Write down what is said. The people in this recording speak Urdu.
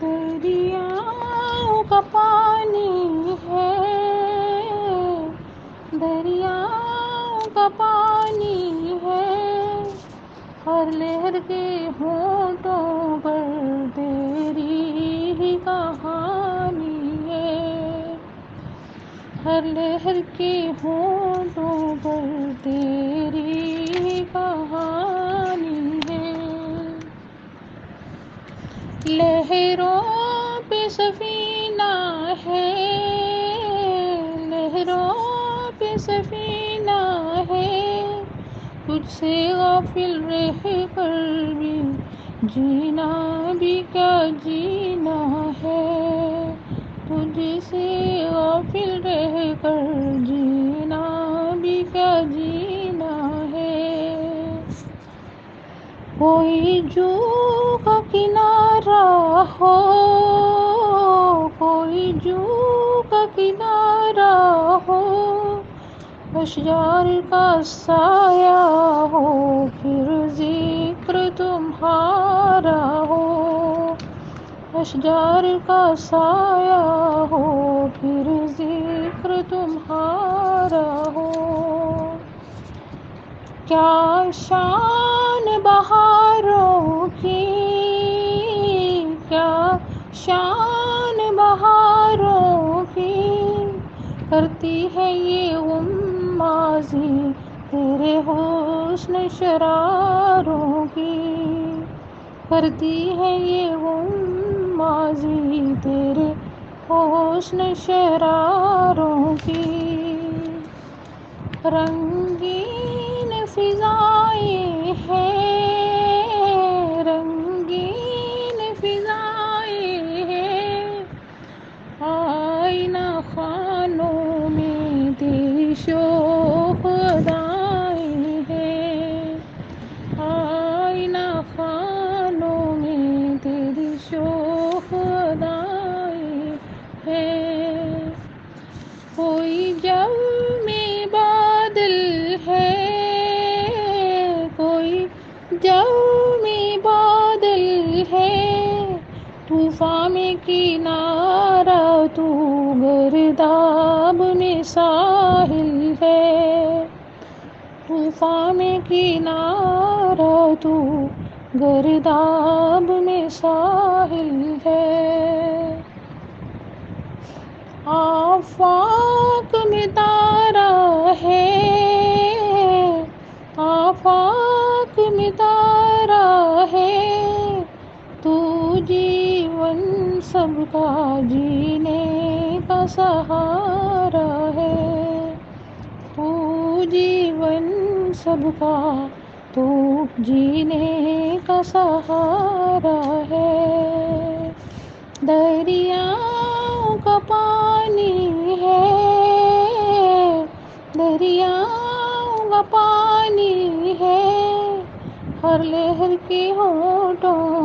دریاؤں کا پانی ہے، دریاؤں کا پانی ہے، ہر لہر کے ہونٹوں پر تیری ہی کہانی ہے، ہر لہر کے ہونٹوں پر تیری ہی کہانی ہے۔ لہروں پہ سفینہ ہے، لہروں پہ سفینہ ہے، تجھ سے غافل رہ کر بھی جینا بھی کیا جینا ہے، تجھ سے غافل رہ کر جینا بھی کیا جینا ہے۔ کوئی جو کا کنارہ ہو، کوئی جو کا کنارہ ہو، اشجار کا سایہ ہو، پھر ذکر تمہارا ہو، اشجار کا سایہ ہو، پھر ذکر تمہارا ہو۔ کیا شان بہاروں کی، کیا شان بہاروں کی، کرتی ہے یہ غمازی تیرے حسن شراروں کی، کرتی ہے یہ غمازی تیرے حسن شراروں کی۔ رنگین فضائیں ہیں، رنگین فضائیں ہیں، آئینہ خانوں میں تیری شوق ادائیں ہیں، آئینہ خانوں میں تیری شوق ادائیں ہیں۔ کوئی جو میں بادل ہے، کوئی جو میں بادل ہے، طوفان میں کنارہ تو گرداب میں ساحل ہے، طوفان میں کنارہ تو گرداب میں ساحل ہے۔ آفاق میں تارا ہے، آفاق میں تارا ہے، تو جیون سب کا جینے کا سہارا ہے، تو جیون سب کا تو جینے کا سہارا ہے۔ دریاؤں کا پانی ہے، دریاؤں کا پانی ہے، ہر لہر کے ہونٹوں